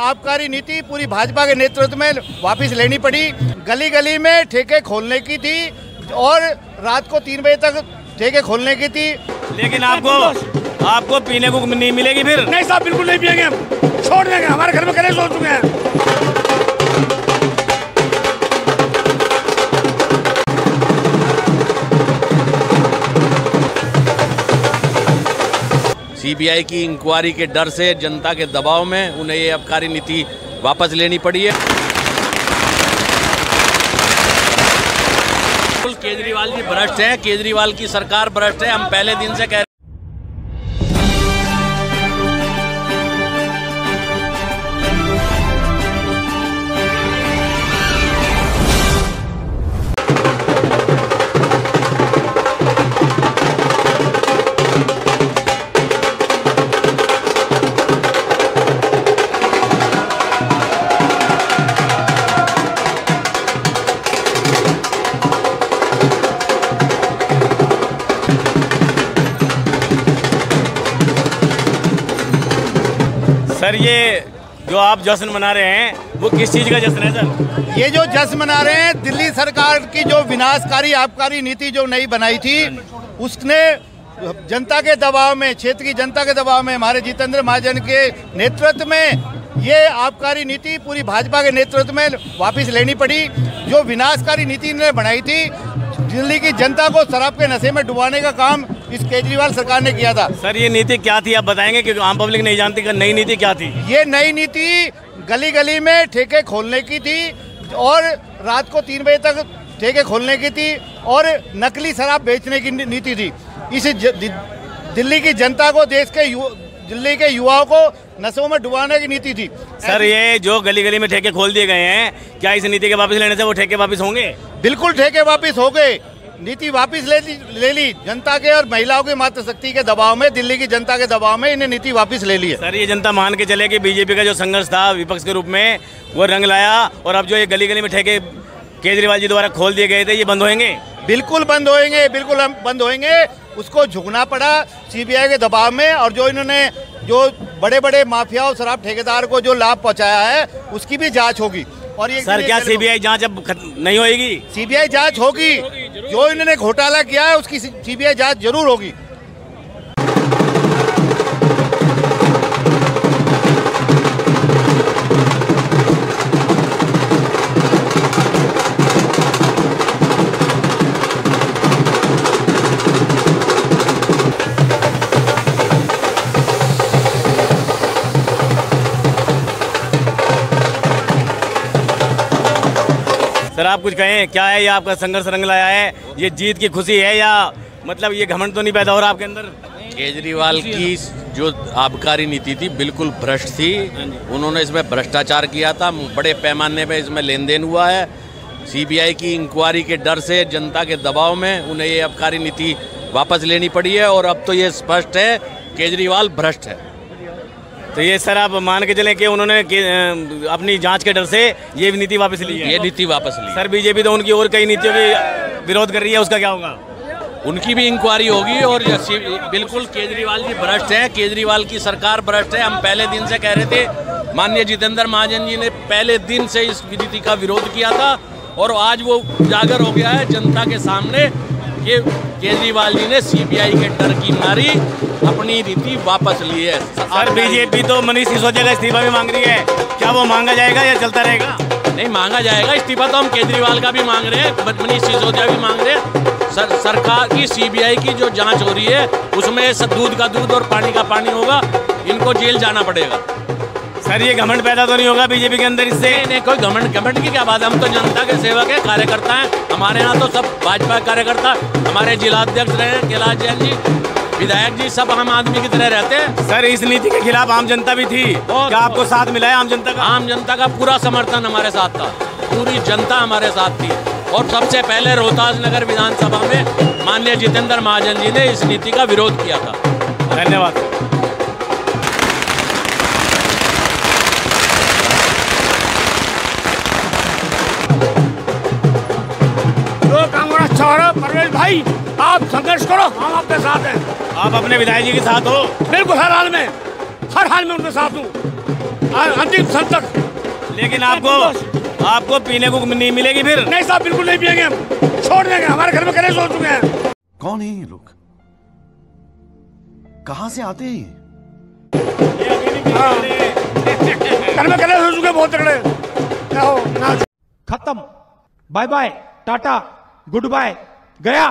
आबकारी नीति पूरी भाजपा के नेतृत्व में वापस लेनी पड़ी। गली गली में ठेके खोलने की थी और रात को 3 बजे तक ठेके खोलने की थी। लेकिन आपको पीने को नहीं मिलेगी फिर? नहीं साहब, बिल्कुल नहीं पिएंगे, हम छोड़ देंगे। हमारे घर में करें सोच चुके हैं। सीबीआई की इंक्वायरी के डर से, जनता के दबाव में उन्हें ये आबकारी नीति वापस लेनी पड़ी है। केजरीवाल जी भ्रष्ट हैं, केजरीवाल की सरकार भ्रष्ट है। हम पहले दिन से कह रहे हैं। सर, ये जो आप जश्न मना रहे हैं वो किस चीज़ का जश्न है सर? ये जो जश्न मना रहे हैं, दिल्ली सरकार की जो विनाशकारी आबकारी नीति जो नई बनाई थी, उसने जनता के दबाव में, क्षेत्र की जनता के दबाव में, हमारे जितेंद्र महाजन के नेतृत्व में ये आबकारी नीति पूरी भाजपा के नेतृत्व में वापस लेनी पड़ी। जो विनाशकारी नीति ने बनाई थी, दिल्ली की जनता को शराब के नशे में डुबाने का काम इस केजरीवाल सरकार ने किया था। सर, ये नीति क्या थी आप बताएंगे, क्योंकि आम पब्लिक नहीं जानती कि नई नीति क्या थी? ये नई नीति गली गली में ठेके खोलने की थी और रात को 3 बजे तक ठेके खोलने की थी और नकली शराब बेचने की नीति थी। इस दिल्ली की जनता को, दिल्ली के युवाओं को नशों में डुबाने की नीति थी। सर, ये जो गली गली में ठेके खोल दिए गए हैं, क्या इस नीति के वापस लेने से वो ठेके वापस होंगे? बिल्कुल ठेके वापस हो गए। नीति वापस ले ली जनता के और महिलाओं की मातृशक्ति के दबाव में, दिल्ली की जनता के दबाव में इन्हें नीति वापस ले ली है। सर, ये जनता मान के चले कि बीजेपी का जो संघर्ष था विपक्ष के रूप में, वो रंग लाया और अब जो ये गली गली में ठेके केजरीवाल जी द्वारा खोल दिए गए थे, ये बंद होंगे? बिल्कुल बंद होंगे, बिल्कुल हम बंद होंगे। उसको झुकना पड़ा सीबीआई के दबाव में, और जो इन्होंने जो बड़े बड़े माफिया और शराब ठेकेदार को जो लाभ पहुंचाया है, उसकी भी जांच होगी। और ये सर, क्या सीबीआई जांच अब नहीं होगी? सीबीआई जांच होगी। जो इन्होंने घोटाला किया है उसकी सीबीआई जांच जरूर होगी। सर, आप कुछ कहें, क्या है ये आपका संघर्ष रंग लाया है? ये जीत की खुशी है या मतलब ये घमंड तो नहीं पैदा हो रहा आपके अंदर? केजरीवाल की जो आबकारी नीति थी बिल्कुल भ्रष्ट थी। उन्होंने इसमें भ्रष्टाचार किया था, बड़े पैमाने पे इसमें लेन देन हुआ है। सीबीआई की इंक्वायरी के डर से, जनता के दबाव में उन्हें ये आबकारी नीति वापस लेनी पड़ी है और अब तो ये स्पष्ट है केजरीवाल भ्रष्ट है। तो ये सर आप मान के चलें कि उन्होंने अपनी जांच के डर से ये नीति वापस ली है? ये नीति वापस ली। सर, बीजेपी तो उनकी और कई नीतियों की विरोध कर रही है, उसका क्या होगा? उनकी भी इंक्वायरी होगी। और बिल्कुल केजरीवाल जी भ्रष्ट हैं, केजरीवाल की सरकार भ्रष्ट है। हम पहले दिन से कह रहे थे, माननीय जितेंद्र महाजन जी ने पहले दिन से इस नीति का विरोध किया था और आज वो उजागर हो गया है जनता के सामने कि केजरीवाल जी ने सीबीआई के डर की मारी अपनी नीति वापस ली है। सर, बीजेपी तो मनीष सिसोदिया का इस्तीफा भी मांग रही है, क्या वो मांगा जाएगा या चलता रहेगा? नहीं मांगा जाएगा इस्तीफा, तो हम केजरीवाल का भी मांग रहे हैं, मनीष सिसोदिया भी मांग रहे हैं। सरकार की सीबीआई की जो जांच हो रही है उसमें दूध का दूध और पानी का पानी होगा, इनको जेल जाना पड़ेगा। सर, ये घमंड पैदा तो नहीं होगा बीजेपी के अंदर इससे? नहीं, कोई घमंड की क्या बात है। हम तो जनता के सेवक है, कार्यकर्ता हैं। हमारे यहाँ तो सब भाजपा कार्यकर्ता, हमारे जिलाध्यक्ष रहे कैलाश जैन जी, विधायक जी, सब आम आदमी की तरह रहते हैं। सर, इस नीति के खिलाफ आम जनता भी थी, और क्या आपको साथ मिला है आम जनता का? आम जनता का पूरा समर्थन हमारे साथ था, पूरी जनता हमारे साथ थी। और सबसे पहले रोहतास नगर विधानसभा में माननीय जितेंद्र महाजन जी ने इस नीति का विरोध किया था। धन्यवाद। परवेश भाई, आप संघर्ष करो, हम आपके साथ हैं। आप अपने विधायक जी के साथ हो? बिल्कुल, हर हाल में उनके साथ हूँ। अंतिम क्षण तक। लेकिन आपको पीने को नहीं मिलेगी फिर? नहीं साहब, बिल्कुल नहीं पिएंगे हम, छोड़ देंगे। हमारे घर में कलेश हो चुके हैं। कौन है ये लोग, कहां से आते हैं? घर में कलेश हो चुके हैं बहुत तगड़े। खत्म, bye bye, tata, good bye, गया।